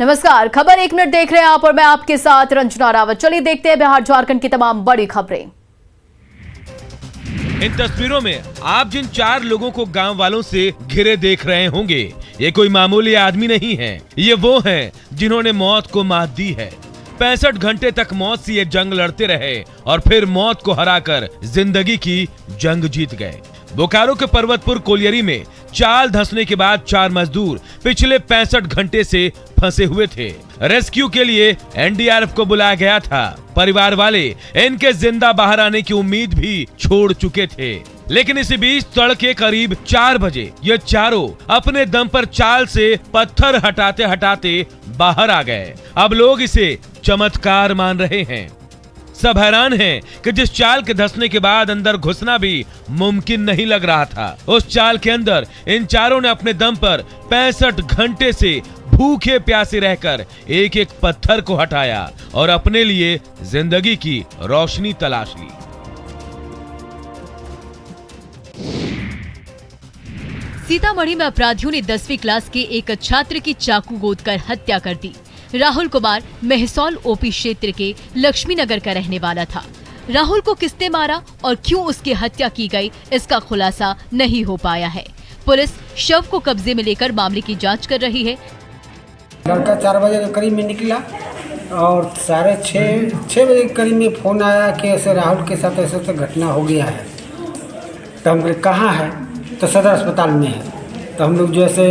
नमस्कार, खबर 1 मिनट देख रहे हैं आप और मैं आपके साथ रंजना रावत। चलिए देखते हैं बिहार झारखंड की तमाम बड़ी खबरें। इन तस्वीरों में आप जिन 4 लोगों को गांव वालों से घिरे देख रहे होंगे, ये कोई मामूली आदमी नहीं है। ये वो हैं जिन्होंने मौत को मात दी है। 65 घंटे तक मौत से ये जंग लड़ते रहे और फिर मौत को हराकर जिंदगी की जंग जीत गए। बोकारो के पर्वतपुर कोलियरी में चाल धंसने के बाद 4 मजदूर पिछले 65 घंटे से फंसे हुए थे। रेस्क्यू के लिए एनडीआरएफ को बुलाया गया था। परिवार वाले इनके जिंदा बाहर आने की उम्मीद भी छोड़ चुके थे, लेकिन इसी बीच तड़के करीब 4 बजे ये चारों अपने दम पर चाल से पत्थर हटाते हटाते बाहर आ गए। अब लोग इसे चमत्कार मान रहे हैं। सब हैरान हैं कि जिस चाल के धंसने के बाद अंदर घुसना भी मुमकिन नहीं लग रहा था, उस चाल के अंदर इन चारों ने अपने दम पर 65 घंटे से भूखे प्यासे रहकर एक एक पत्थर को हटाया और अपने लिए जिंदगी की रोशनी तलाश ली। सीतामढ़ी में अपराधियों ने 10वीं क्लास के एक छात्र की चाकू गोदकर हत्या कर दी। राहुल कुमार मेहसौल ओपी क्षेत्र के लक्ष्मी नगर का रहने वाला था। राहुल को किसने मारा और क्यों उसकी हत्या की गई, इसका खुलासा नहीं हो पाया है। पुलिस शव को कब्जे में लेकर मामले की जांच कर रही है। लड़का 4 बजे के करीब में निकला और 6:30 बजे के करीब में फ़ोन आया कि ऐसे राहुल के साथ ऐसे घटना हो गया है। तो हम बोले कहाँ है, तो सदर अस्पताल में है। तो हम लोग जो है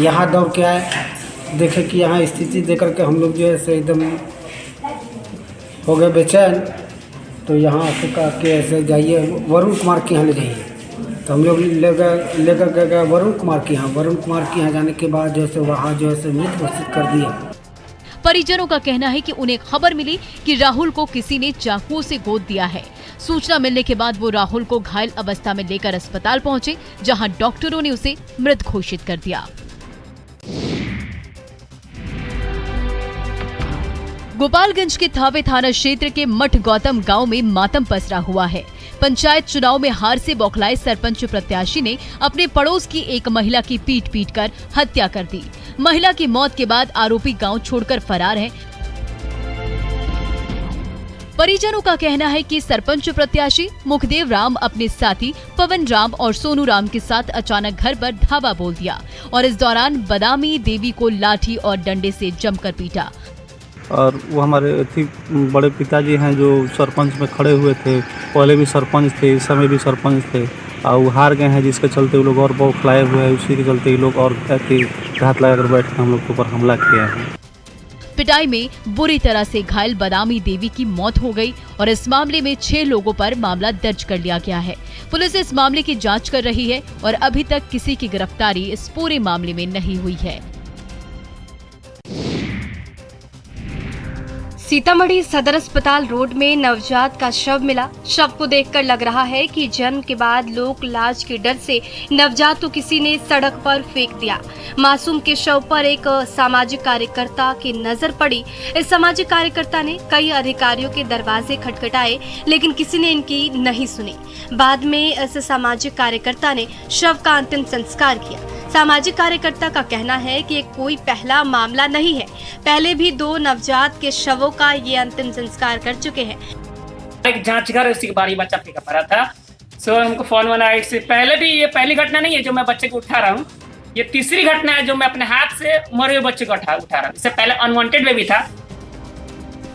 यहाँ दौड़ के आए, देखे कि यहाँ स्थिति देख करके हम लोग जो है एकदम हो गए बेचैन। तो यहाँ से कहा कि ऐसे जाइए वरुण कुमार के यहाँ ले जाइए। तो हम लोग लेकर गए वरुण कुमार के यहाँ। वरुण कुमार के यहाँ जाने के बाद जो है वहाँ जो है मृत घोषित कर दिया। परिजनों का कहना है कि उन्हें खबर मिली कि राहुल को किसी ने चाकुओं से गोद दिया है। सूचना मिलने के बाद वो राहुल को घायल अवस्था में लेकर अस्पताल पहुंचे, जहां डॉक्टरों ने उसे मृत घोषित कर दिया। गोपालगंज के थावे थाना क्षेत्र के मठ गौतम गांव में मातम पसरा हुआ है। पंचायत चुनाव में हार से बौखलाए सरपंच प्रत्याशी ने अपने पड़ोस की एक महिला की पीट कर हत्या कर दी। महिला की मौत के बाद आरोपी गांव छोड़कर फरार है। परिजनों का कहना है कि सरपंच प्रत्याशी मुखदेव राम अपने साथी पवन राम और सोनू राम के साथ अचानक घर पर धावा बोल दिया और इस दौरान बदामी देवी को लाठी और डंडे से जमकर पीटा। और वो हमारे बड़े पिताजी हैं जो सरपंच में खड़े हुए थे, पहले भी सरपंच थे, इस समय भी सरपंच थे, और वो हार गए हैं, जिसके चलते वो लोग और बौखलाए हुए हैं। उसी के चलते ये लोग और घात लगाकर बैठ के हम लोग के ऊपर हमला किया है। पिटाई में बुरी तरह से घायल बदामी देवी की मौत हो गई और इस मामले में 6 लोगों पर मामला दर्ज कर लिया गया है। पुलिस इस मामले की जांच कर रही है और अभी तक किसी की गिरफ्तारी इस पूरे मामले में नहीं हुई है। सीतामढ़ी सदर अस्पताल रोड में नवजात का शव मिला। शव को देखकर लग रहा है कि जन्म के बाद लोक लाज के डर से नवजात को किसी ने सड़क पर फेंक दिया। मासूम के शव पर एक सामाजिक कार्यकर्ता की नजर पड़ी। इस सामाजिक कार्यकर्ता ने कई अधिकारियों के दरवाजे खटखटाए, लेकिन किसी ने इनकी नहीं सुनी। बाद में इस सामाजिक कार्यकर्ता ने शव का अंतिम संस्कार किया। सामाजिक कार्यकर्ता का कहना है कि कोई पहला मामला नहीं है, पहले भी 2 नवजात के शवों का ये अंतिम संस्कार कर चुके हैं। एक जांच घर उसी के बारे में बच्चा फेंका पड़ा था। सो हमको फोन बना। इससे पहले भी ये पहली घटना नहीं है जो मैं बच्चे को उठा रहा हूँ, ये तीसरी घटना है जो मैं अपने हाथ से मरे हुए बच्चे को उठा रहा हूँ। इससे पहले अनवांटेड बेबी था।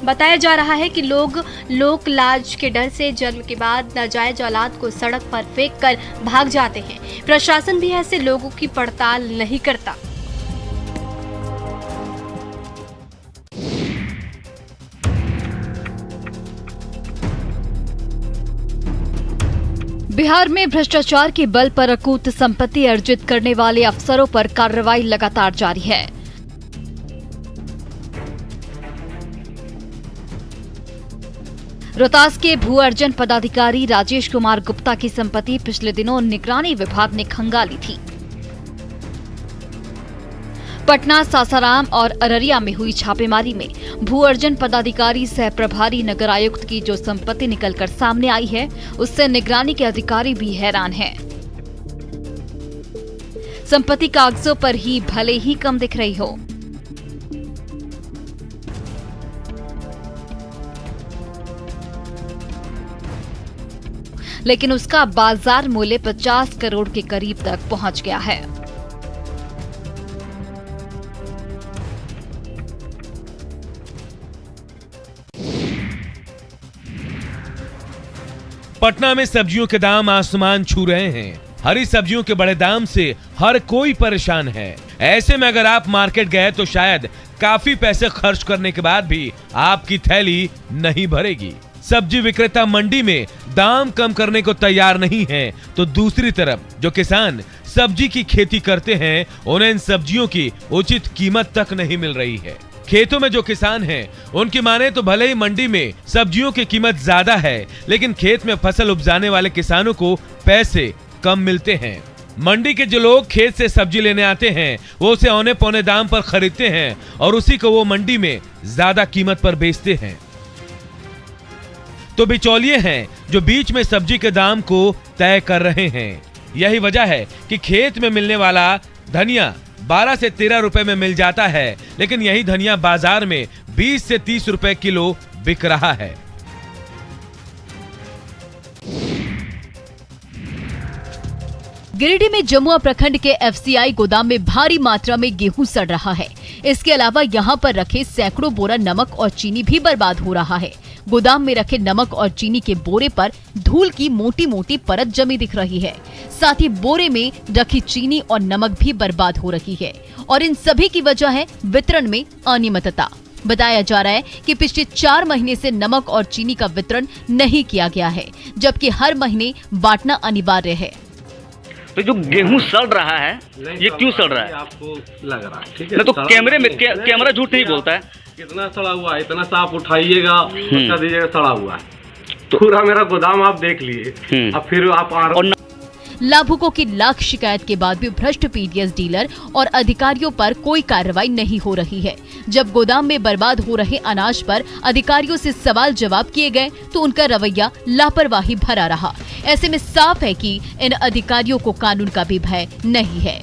बताया जा रहा है कि लोग लोक लाज के डर से जन्म के बाद नाजायज औलाद को सड़क पर फेंककर भाग जाते हैं। प्रशासन भी ऐसे लोगों की पड़ताल नहीं करता। बिहार में भ्रष्टाचार के बल पर अकूत संपत्ति अर्जित करने वाले अफसरों पर कार्रवाई लगातार जारी है। रोहतास के भू अर्जन पदाधिकारी राजेश कुमार गुप्ता की संपत्ति पिछले दिनों निगरानी विभाग ने खंगाली थी। पटना, सासाराम और अररिया में हुई छापेमारी में भू अर्जन पदाधिकारी सह प्रभारी नगर आयुक्त की जो संपत्ति निकलकर सामने आई है, उससे निगरानी के अधिकारी भी हैरान हैं। संपत्ति कागजों पर ही भले ही कम दिख रही हो, लेकिन उसका बाजार मूल्य 50 करोड़ के करीब तक पहुंच गया है। पटना में सब्जियों के दाम आसमान छू रहे हैं। हरी सब्जियों के बड़े दाम से हर कोई परेशान है। ऐसे में अगर आप मार्केट गए तो शायद काफी पैसे खर्च करने के बाद भी आपकी थैली नहीं भरेगी। सब्जी विक्रेता मंडी में दाम कम करने को तैयार नहीं है, तो दूसरी तरफ जो किसान सब्जी की खेती करते हैं उन्हें इन सब्जियों की उचित कीमत तक नहीं मिल रही है। खेतों में जो किसान हैं, उनकी माने तो भले ही मंडी में सब्जियों की कीमत ज्यादा है, लेकिन खेत में फसल उपजाने वाले किसानों को पैसे कम मिलते हैं। मंडी के जो लोग खेत से सब्जी लेने आते हैं वो उसे औने पौने दाम पर खरीदते हैं और उसी को वो मंडी में ज्यादा कीमत पर बेचते हैं। तो बिचौलिए हैं जो बीच में सब्जी के दाम को तय कर रहे हैं। यही वजह है कि खेत में मिलने वाला धनिया 12 से 13 रुपए में मिल जाता है, लेकिन यही धनिया बाजार में 20 से 30 रुपए किलो बिक रहा है। गिरिडीह में जमुआ प्रखंड के एफसीआई गोदाम में भारी मात्रा में गेहूं सड़ रहा है। इसके अलावा यहां पर रखे सैकड़ों बोरा नमक और चीनी भी बर्बाद हो रहा है। गोदाम में रखे नमक और चीनी के बोरे पर धूल की मोटी मोटी परत जमी दिख रही है। साथ ही बोरे में रखी चीनी और नमक भी बर्बाद हो रही है और इन सभी की वजह है वितरण में अनियमितता। बताया जा रहा है कि पिछले 4 महीने से नमक और चीनी का वितरण नहीं किया गया है, जबकि हर महीने बांटना अनिवार्य है। तो जो गेहूं सड़ रहा है ये क्यों सड़ रहा है? आपको लग रहा है, ठीक है? तो कैमरे में कैमरा झूठ नहीं बोलता है। कितना सड़ा हुआ है, इतना साफ उठाइएगा, बता दीजिएगा सड़ा हुआ है। तो पूरा मेरा गोदाम आप देख लिए, अब फिर आप लाभुकों की लाख शिकायत के बाद भी भ्रष्ट पीडीएस डीलर और अधिकारियों पर कोई कार्रवाई नहीं हो रही है। जब गोदाम में बर्बाद हो रहे अनाज पर अधिकारियों से सवाल जवाब किए गए तो उनका रवैया लापरवाही भरा रहा। ऐसे में साफ है कि इन अधिकारियों को कानून का भी भय नहीं है।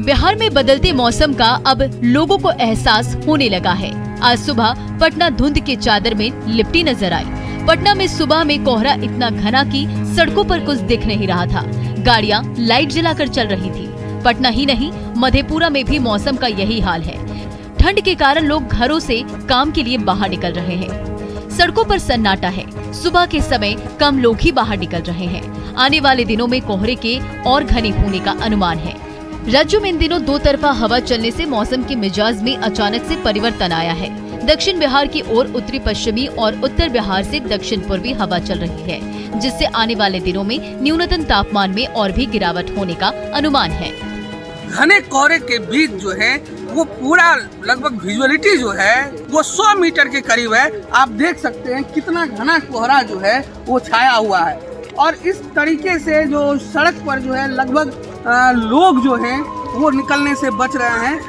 बिहार में बदलते मौसम का अब लोगों को एहसास होने लगा है। आज सुबह पटना धुंध के चादर में लिपटी नजर आई। पटना में सुबह में कोहरा इतना घना कि सड़कों पर कुछ दिख नहीं रहा था। गाड़ियां लाइट जलाकर चल रही थी। पटना ही नहीं, मधेपुरा में भी मौसम का यही हाल है। ठंड के कारण लोग घरों से काम के लिए बाहर निकल रहे हैं। सड़कों पर सन्नाटा है। सुबह के समय कम लोग ही बाहर निकल रहे हैं। आने वाले दिनों में कोहरे के और घने होने का अनुमान है। राज्य में इन दिनों 2 तरफा हवा चलने से मौसम के मिजाज में अचानक से परिवर्तन आया है। दक्षिण बिहार की ओर उत्तरी पश्चिमी और उत्तर बिहार से दक्षिण पूर्वी हवा चल रही है, जिससे आने वाले दिनों में न्यूनतम तापमान में और भी गिरावट होने का अनुमान है। घने कोहरे के बीच जो है वो पूरा लगभग विजुअलिटी जो है वो 100 मीटर के करीब है। आप देख सकते हैं कितना घना कोहरा जो है वो छाया हुआ है और इस तरीके से जो सड़क पर जो है लगभग लोग जो हैं वो निकलने से बच रहे हैं।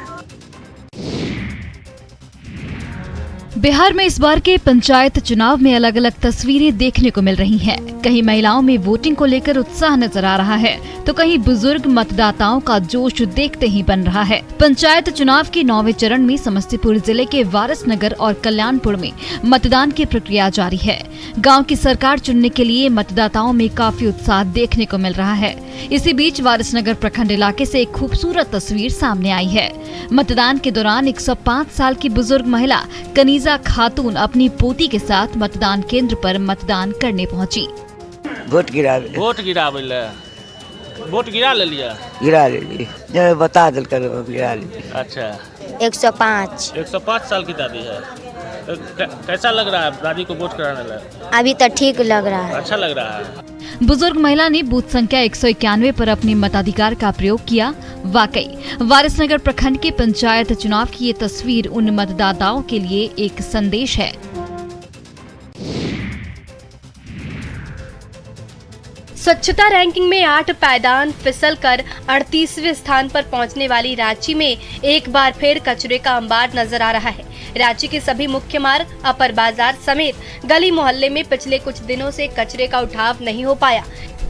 बिहार में इस बार के पंचायत चुनाव में अलग अलग तस्वीरें देखने को मिल रही हैं। कहीं महिलाओं में वोटिंग को लेकर उत्साह नजर आ रहा है, तो कहीं बुजुर्ग मतदाताओं का जोश देखते ही बन रहा है। पंचायत चुनाव के 9वें चरण में समस्तीपुर जिले के वारिसनगर और कल्याणपुर में मतदान की प्रक्रिया जारी है। गांव की सरकार चुनने के लिए मतदाताओं में काफी उत्साह देखने को मिल रहा है। इसी बीच वारिसनगर प्रखंड इलाके से एक खूबसूरत तस्वीर सामने आई है। मतदान के दौरान 105 साल की बुजुर्ग महिला कनीजा खातून अपनी पोती के साथ मतदान केंद्र पर मतदान करने पहुंची। वोट गिरा ले लिया बता दिल कर गिरा ली। अच्छा 105 साल की दादी है। कैसा लग रहा है दादी को वोट कराने लगा? अभी तो ठीक लग रहा है। अच्छा लग रहा है। बुजुर्ग महिला ने बूथ संख्या 191 पर अपने मताधिकार का प्रयोग किया। वाकई वारिसनगर प्रखंड के पंचायत चुनाव की ये तस्वीर उन मतदाताओं के लिए एक संदेश है। स्वच्छता रैंकिंग में 8 पायदान फिसल कर 38वें स्थान पर पहुंचने वाली रांची में एक बार फिर कचरे का अंबार नजर आ रहा है। रांची के सभी मुख्य मार्ग, अपर बाजार समेत गली मोहल्ले में पिछले कुछ दिनों से कचरे का उठाव नहीं हो पाया।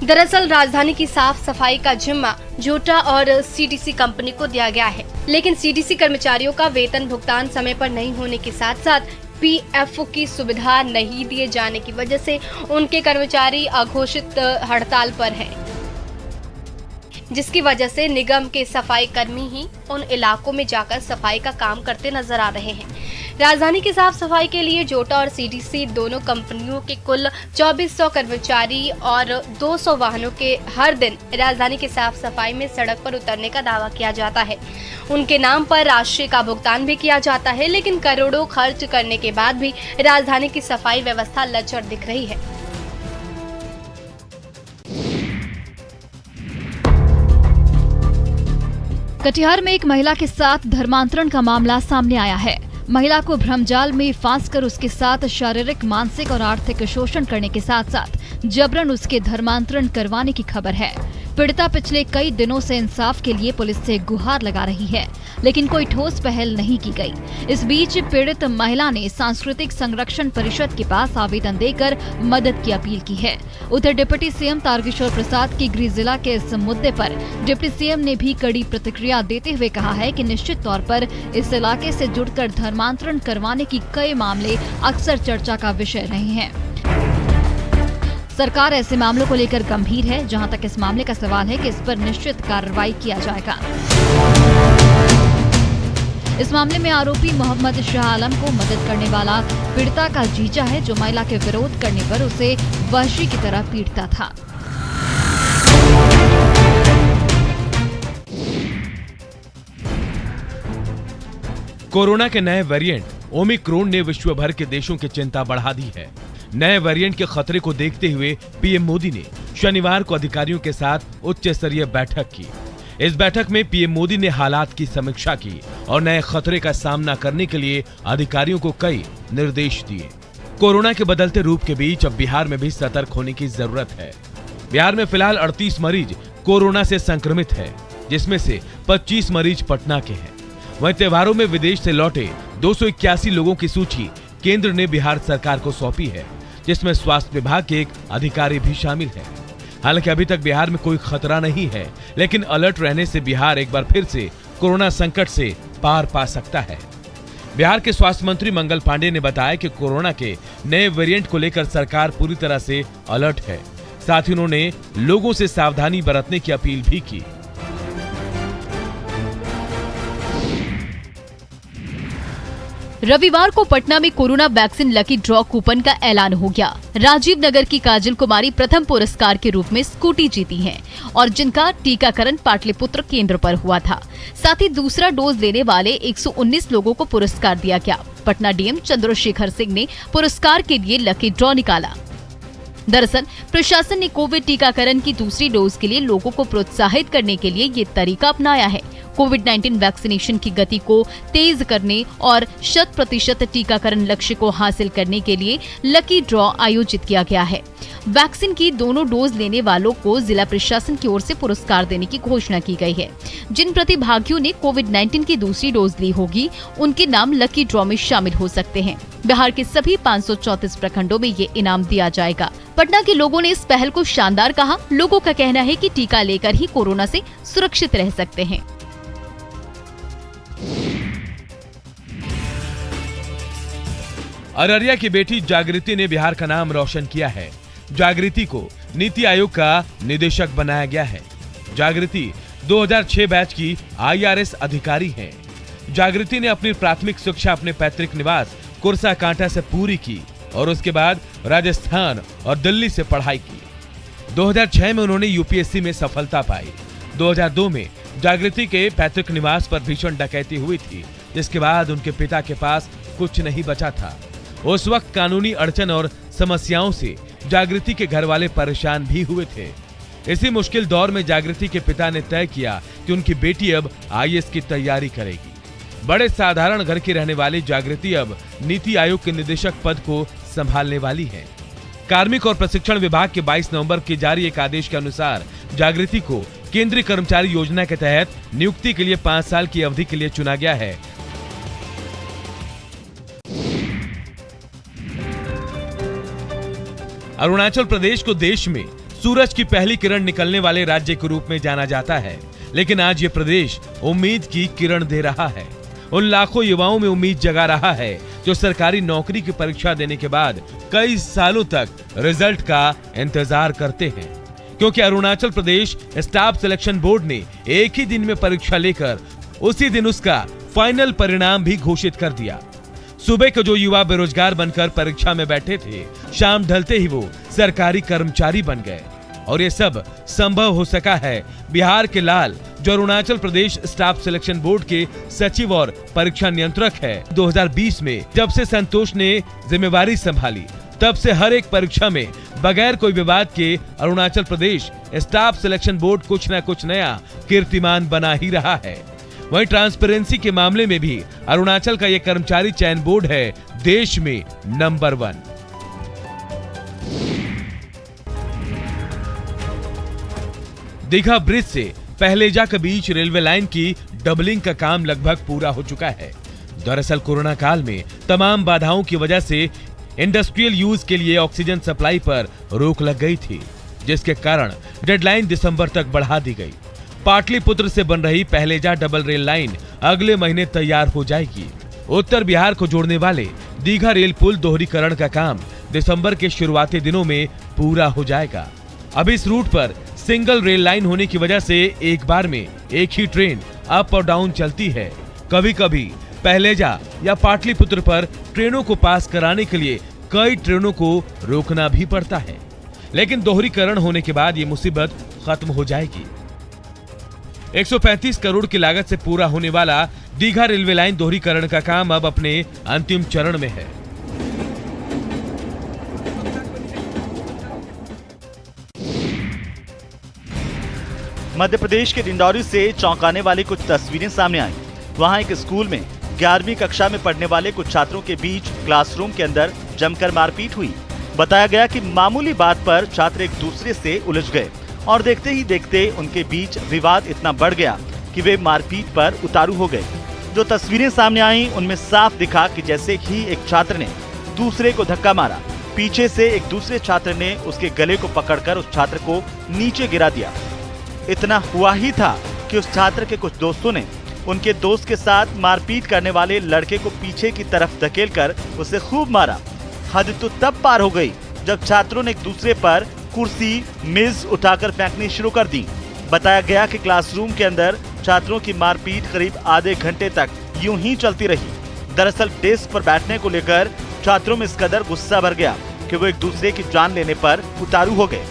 दरअसल राजधानी की साफ सफाई का जिम्मा जोटा और सीटीसी कंपनी को दिया गया है, लेकिन सीटीसी कर्मचारियों का वेतन भुगतान समय पर नहीं होने के साथ साथ EPF की सुविधा नहीं दिए जाने की वजह से उनके कर्मचारी अघोषित हड़ताल पर हैं, जिसकी वजह से निगम के सफाई कर्मी ही उन इलाकों में जाकर सफाई का काम करते नजर आ रहे हैं। राजधानी की साफ सफाई के लिए जोटा और CDC दोनों कंपनियों के कुल 2400 कर्मचारी और 200 वाहनों के हर दिन राजधानी की साफ सफाई में सड़क पर उतरने का दावा किया जाता है। उनके नाम पर राशि का भुगतान भी किया जाता है, लेकिन करोड़ों खर्च करने के बाद भी राजधानी की सफाई व्यवस्था लचर दिख रही है। कटिहार में एक महिला के साथ धर्मांतरण का मामला सामने आया है। महिला को भ्रमजाल में फांसकर उसके साथ शारीरिक, मानसिक और आर्थिक शोषण करने के साथ साथ जबरन उसके धर्मांतरण करवाने की खबर है। पीड़िता पिछले कई दिनों से इंसाफ के लिए पुलिस से गुहार लगा रही है, लेकिन कोई ठोस पहल नहीं की गई। इस बीच पीड़ित महिला ने सांस्कृतिक संरक्षण परिषद के पास आवेदन देकर मदद की अपील की है। उधर डिप्टी सीएम तारकिशोर प्रसाद की गृह जिला के इस मुद्दे पर डिप्टी सीएम ने भी कड़ी प्रतिक्रिया देते हुए कहा है कि निश्चित तौर पर इस इलाके से जुड़कर धर्मांतरण करवाने की कई मामले अक्सर चर्चा का विषय रहे हैं। सरकार ऐसे मामलों को लेकर गंभीर है। जहां तक इस मामले का सवाल है कि इस पर निश्चित कार्रवाई किया जाएगा। इस मामले में आरोपी मोहम्मद शाह आलम को मदद करने वाला पीड़िता का जीजा है, जो महिला के विरोध करने पर उसे वहशी की तरह पीटता था। कोरोना के नए वेरिएंट ओमिक्रॉन ने विश्व भर के देशों की चिंता बढ़ा दी है। नए वेरिएंट के खतरे को देखते हुए पीएम मोदी ने शनिवार को अधिकारियों के साथ उच्च स्तरीय बैठक की। इस बैठक में पीएम मोदी ने हालात की समीक्षा की और नए खतरे का सामना करने के लिए अधिकारियों को कई निर्देश दिए। कोरोना के बदलते रूप के बीच अब बिहार में भी सतर्क होने की जरूरत है। बिहार में फिलहाल 38 मरीज कोरोना से संक्रमित है, जिसमें से 25 मरीज पटना के हैं। वहीं त्योहारों में विदेश से लौटे 281 लोगों की सूची केंद्र ने बिहार सरकार को सौंपी है, जिसमें स्वास्थ्य विभाग के एक अधिकारी भी शामिल है। हालांकि अभी तक बिहार में कोई खतरा नहीं है, लेकिन अलर्ट रहने से बिहार एक बार फिर से कोरोना संकट से पार पा सकता है। बिहार के स्वास्थ्य मंत्री मंगल पांडे ने बताया कि कोरोना के नए वेरिएंट को लेकर सरकार पूरी तरह से अलर्ट है। साथ ही उन्होंने लोगों से सावधानी बरतने की अपील भी की। रविवार को पटना में corona vaccine lucky draw coupon का ऐलान हो गया। राजीव नगर की काजल कुमारी प्रथम पुरस्कार के रूप में स्कूटी जीती हैं और जिनका टीकाकरण पाटलिपुत्र केंद्र पर हुआ था। साथ ही दूसरा डोज लेने वाले 119 लोगों को पुरस्कार दिया गया। पटना डीएम चंद्रशेखर सिंह ने पुरस्कार के लिए लकी ड्रॉ निकाला। दरअसल प्रशासन ने कोविड टीकाकरण की दूसरी डोज के लिए लोगों को प्रोत्साहित करने के लिए ये तरीका अपनाया है। कोविड-19 वैक्सीनेशन की गति को तेज करने और 100% टीकाकरण लक्ष्य को हासिल करने के लिए लकी ड्रॉ आयोजित किया गया है। वैक्सीन की दोनों डोज लेने वालों को जिला प्रशासन की ओर से पुरस्कार देने की घोषणा की गई है। जिन प्रतिभागियों ने कोविड-19 की दूसरी डोज ली होगी, उनके नाम लकी ड्रॉ में शामिल हो सकते हैं। बिहार के सभी 534 प्रखंडों में ये इनाम दिया जाएगा। पटना के लोगों ने इस पहल को शानदार कहा। लोगों का कहना है कि टीका लेकर ही कोरोना से सुरक्षित रह सकते हैं। अररिया की बेटी जागृति ने बिहार का नाम रोशन किया है। जागृति को नीति आयोग का निदेशक बनाया गया है। जागृति 2006 बैच की IRS अधिकारी हैं। जागृति ने अपनी प्राथमिक शिक्षा अपने पैतृक निवास कुरसा कांटा से पूरी की और उसके बाद राजस्थान और दिल्ली से पढ़ाई की। 2006 में उन्होंने UPSC में सफलता पाई। 2002 में जागृति के पैतृक निवास पर भीषण डकैती हुई थी, जिसके बाद उनके पिता के पास कुछ नहीं बचा था। उस वक्त कानूनी अड़चन और समस्याओं से जागृति के घर वाले परेशान भी हुए थे। इसी मुश्किल दौर में जागृति के पिता ने तय किया कि उनकी बेटी अब IAS की तैयारी करेगी। बड़े साधारण घर की रहने वाली जागृति अब नीति आयोग के निदेशक पद को संभालने वाली है। कार्मिक और प्रशिक्षण विभाग के 22 नवंबर के जारी एक आदेश के अनुसार जागृति को केंद्रीय कर्मचारी योजना के तहत नियुक्ति के लिए 5 साल की अवधि के लिए चुना गया है। अरुणाचल प्रदेश को देश में सूरज की पहली किरण निकलने वाले राज्य के रूप में जाना जाता है, लेकिन आज ये प्रदेश उम्मीद की किरण दे रहा है। उन लाखों युवाओं में उम्मीद जगा रहा है जो सरकारी नौकरी की परीक्षा देने के बाद कई सालों तक रिजल्ट का इंतजार करते हैं, क्योंकि Arunachal Pradesh staff selection board ने एक ही दिन में परीक्षा लेकर उसी दिन उसका फाइनल परिणाम भी घोषित कर दिया। सुबह को जो युवा बेरोजगार बनकर परीक्षा में बैठे थे, शाम ढलते ही वो सरकारी कर्मचारी बन गए। और ये सब संभव हो सका है बिहार के लाल, जो Arunachal Pradesh staff selection board के सचिव और परीक्षा नियंत्रक है। 2020 में जब से संतोष ने जिम्मेवारी संभाली, तब से हर एक परीक्षा में बगैर कोई विवाद के Arunachal Pradesh staff selection board कुछ न कुछ नया कीर्तिमान बना ही रहा है। वहीं ट्रांसपेरेंसी के मामले में भी अरुणाचल का यह कर्मचारी चयन बोर्ड है देश में नंबर 1। दीघा ब्रिज से पहलेजा के बीच रेलवे लाइन की डबलिंग का काम लगभग पूरा हो चुका है। दरअसल कोरोना काल में तमाम बाधाओं की वजह से इंडस्ट्रियल यूज के लिए ऑक्सीजन सप्लाई पर रोक लग गई थी, जिसके कारण डेडलाइन दिसंबर तक बढ़ा दी गई। पाटलिपुत्र से बन रही पहलेजा डबल रेल लाइन अगले महीने तैयार हो जाएगी। उत्तर बिहार को जोड़ने वाले दीघा रेल पुल दोहरीकरण का काम दिसंबर के शुरुआती दिनों में पूरा हो जाएगा। अब इस रूट पर सिंगल रेल लाइन होने की वजह से एक बार में एक ही ट्रेन अप और डाउन चलती है। कभी कभी पहलेजा या पाटलिपुत्र पर ट्रेनों को पास कराने के लिए कई ट्रेनों को रोकना भी पड़ता है, लेकिन दोहरीकरण होने के बाद ये मुसीबत खत्म हो जाएगी। 135 करोड़ की लागत से पूरा होने वाला दीघा रेलवे लाइन दोहरीकरण का काम अब अपने अंतिम चरण में है। मध्य प्रदेश के डिंडौरी से चौंकाने वाली कुछ तस्वीरें सामने आई। वहां एक स्कूल में 11वीं कक्षा में पढ़ने वाले कुछ छात्रों के बीच क्लासरूम के अंदर जमकर मारपीट हुई। बताया गया कि मामूली बात पर छात्र एक दूसरे से उलझ गए और देखते ही देखते उनके बीच विवाद इतना बढ़ गया कि वे मारपीट पर उतारू हो गए। जो तस्वीरें सामने आई उनमें साफ दिखा कि जैसे ही एक छात्र ने दूसरे को धक्का मारा, पीछे से एक दूसरे छात्र ने उसके गले को पकड़कर उस छात्र को नीचे गिरा दिया। इतना हुआ ही था कि उस छात्र के कुछ दोस्तों ने उनके दोस्त के साथ मारपीट करने वाले लड़के को पीछे की तरफ धकेलकर उसे खूब मारा। हद तो तब पार हो गई जब छात्रों ने एक दूसरे पर कुर्सी, मेज उठाकर फेंकनी शुरू कर दी। बताया गया कि क्लासरूम के अंदर छात्रों की मारपीट करीब आधे घंटे तक यूं ही चलती रही। दरअसल डेस्क पर बैठने को लेकर छात्रों में इस कदर गुस्सा भर गया कि वो एक दूसरे की जान लेने पर उतारू हो गए।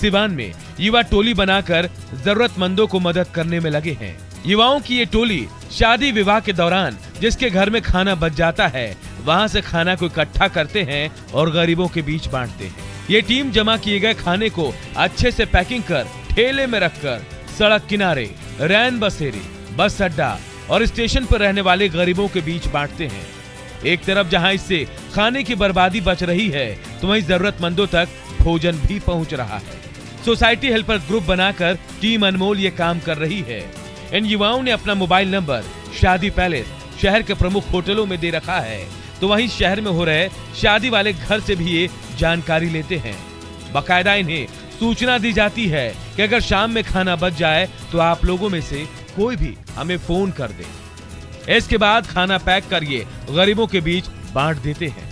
सिवान में युवा टोली बनाकर जरूरतमंदों को मदद करने में लगे हैं। युवाओं की ये टोली शादी विवाह के दौरान जिसके घर में खाना बच जाता है, वहां से खाना को इकट्ठा करते हैं और गरीबों के बीच बांटते हैं। ये टीम जमा किए गए खाने को अच्छे से पैकिंग कर ठेले में रखकर सड़क किनारे, रैन बसेरे, बस अड्डा और स्टेशन पर रहने वाले गरीबों के बीच बांटते हैं। एक तरफ जहां इससे खाने की बर्बादी बच रही है, तो वहीं जरूरतमंदों तक भोजन भी पहुंच रहा है। सोसाइटी हेल्पर ग्रुप बनाकर टीम अनमोल ये काम कर रही है। इन युवाओं ने अपना मोबाइल नंबर शादी पैलेस शहर के प्रमुख होटलों में दे रखा है, तो वहीं शहर में हो रहे शादी वाले घर से भी ये जानकारी लेते हैं। बाकायदा इन्हें सूचना दी जाती है कि अगर शाम में खाना बच जाए तो आप लोगों में से कोई भी हमें फोन कर दे। इसके बाद खाना पैक कर ये गरीबों के बीच बांट देते हैं।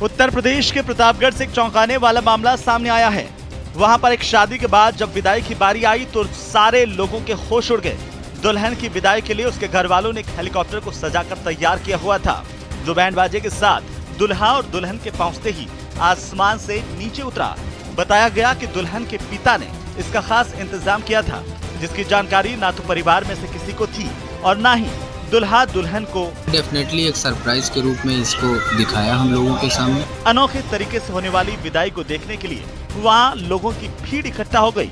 उत्तर प्रदेश के प्रतापगढ़ से एक चौंकाने वाला मामला सामने आया है। वहां पर एक शादी के बाद जब विदाई की बारी आई तो सारे लोगों के होश उड़ गए। दुल्हन की विदाई के लिए उसके घर वालों ने एक हेलीकॉप्टर को सजाकर तैयार किया हुआ था, जो बैंड बाजे के साथ दुल्हा और दुल्हन के पहुंचते ही आसमान से नीचे उतरा। बताया गया कि दुल्हन के पिता ने इसका खास इंतजाम किया था, जिसकी जानकारी ना तो परिवार में से किसी को थी और ना ही दुल्हा दुल्हन को। डेफिनेटली एक सरप्राइज के रूप में इसको दिखाया हम लोगों के सामने। अनोखे तरीके से होने वाली विदाई को देखने के लिए वहाँ लोगों की भीड़ इकट्ठा हो गई।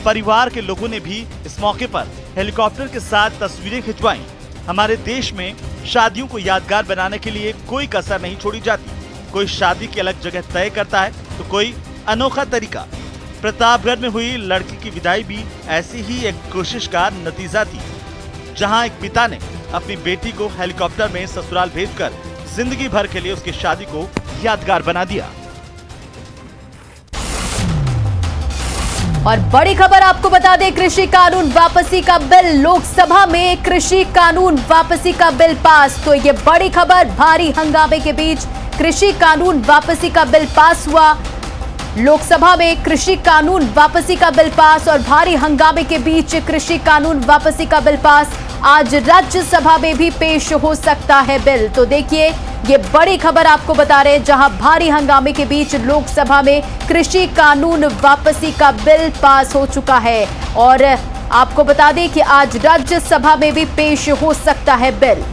परिवार के लोगों ने भी इस मौके पर हेलीकॉप्टर के साथ तस्वीरें खिंचवाई। हमारे देश में शादियों को यादगार बनाने के लिए कोई कसर नहीं छोड़ी जाती। कोई शादी की अलग जगह तय करता है तो कोई अनोखा तरीका। प्रतापगढ़ में हुई लड़की की विदाई भी ऐसी ही एक कोशिश का नतीजा थी, जहां एक पिता ने अपनी बेटी को हेलीकॉप्टर में ससुराल भेजकर जिंदगी भर के लिए उसकी शादी को यादगार बना दिया। और बड़ी खबर आपको बता दें, कृषि कानून वापसी का बिल लोकसभा में, कृषि कानून वापसी का बिल पास। तो ये बड़ी खबर, भारी हंगामे के बीच कृषि कानून वापसी का बिल पास हुआ। लोकसभा में कृषि कानून वापसी का बिल पास और भारी हंगामे के बीच कृषि कानून वापसी का बिल पास। आज राज्यसभा में भी पेश हो सकता है बिल। तो देखिए, ये बड़ी खबर आपको बता रहे हैं, जहां भारी हंगामे के बीच लोकसभा में कृषि कानून वापसी का बिल पास हो चुका है और आपको बता दें कि आज राज्यसभा में भी पेश हो सकता है बिल।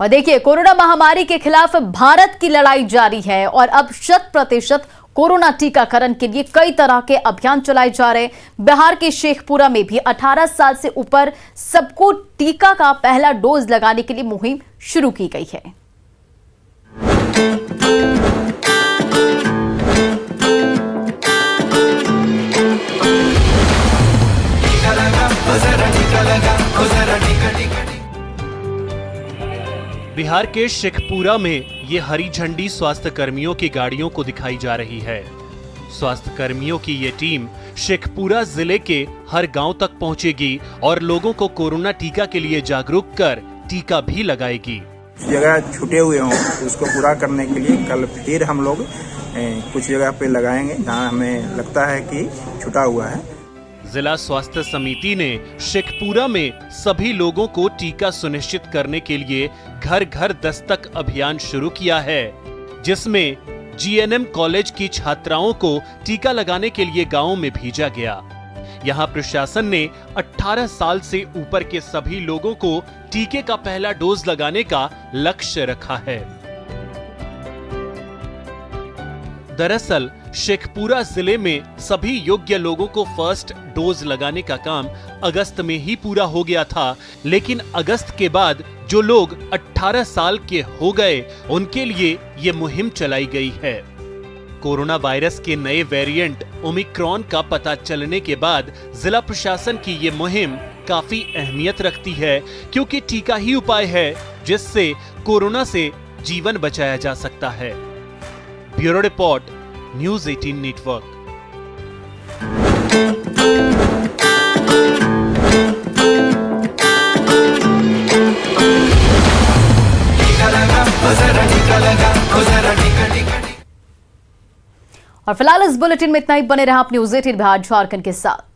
और देखिए, कोरोना महामारी के खिलाफ भारत की लड़ाई जारी है और अब 100% कोरोना टीकाकरण के लिए कई तरह के अभियान चलाए जा रहे हैं। बिहार के शेखपुरा में भी 18 साल से ऊपर सबको टीका का पहला डोज लगाने के लिए मुहिम शुरू की गई है। बिहार के शेखपुरा में ये हरी झंडी स्वास्थ्य कर्मियों की गाड़ियों को दिखाई जा रही है। स्वास्थ्य कर्मियों की ये टीम शेखपुरा जिले के हर गांव तक पहुंचेगी और लोगों को कोरोना टीका के लिए जागरूक कर टीका भी लगाएगी। जगह छूटे हुए हों उसको पूरा करने के लिए कल फिर हम लोग कुछ जगह पे लगाएंगे जहां हमें लगता है कि छूटा हुआ है। जिला स्वास्थ्य समिति ने शेखपुरा में सभी लोगों को टीका सुनिश्चित करने के लिए घर घर दस्तक अभियान शुरू किया है, जिसमें जीएनएम कॉलेज की छात्राओं को टीका लगाने के लिए गांवों में भेजा गया। यहां प्रशासन ने 18 साल से ऊपर के सभी लोगों को टीके का पहला डोज लगाने का लक्ष्य रखा है। दरअसल शेखपुरा जिले में सभी योग्य लोगों को फर्स्ट डोज लगाने का काम अगस्त में ही पूरा हो गया था, लेकिन अगस्त के बाद जो लोग 18 साल के हो गए उनके लिए ये मुहिम चलाई गई है। कोरोना वायरस के नए वेरिएंट ओमिक्रॉन का पता चलने के बाद जिला प्रशासन की ये मुहिम काफी अहमियत रखती है, क्योंकि टीका ही उपाय है जिससे कोरोना से जीवन बचाया जा सकता है। Bureau report, news 18 network. और फिलहाल इस बुलेटिन में इतना ही। बने रहा आप न्यूज़ 18 बिहार झारखंड के साथ।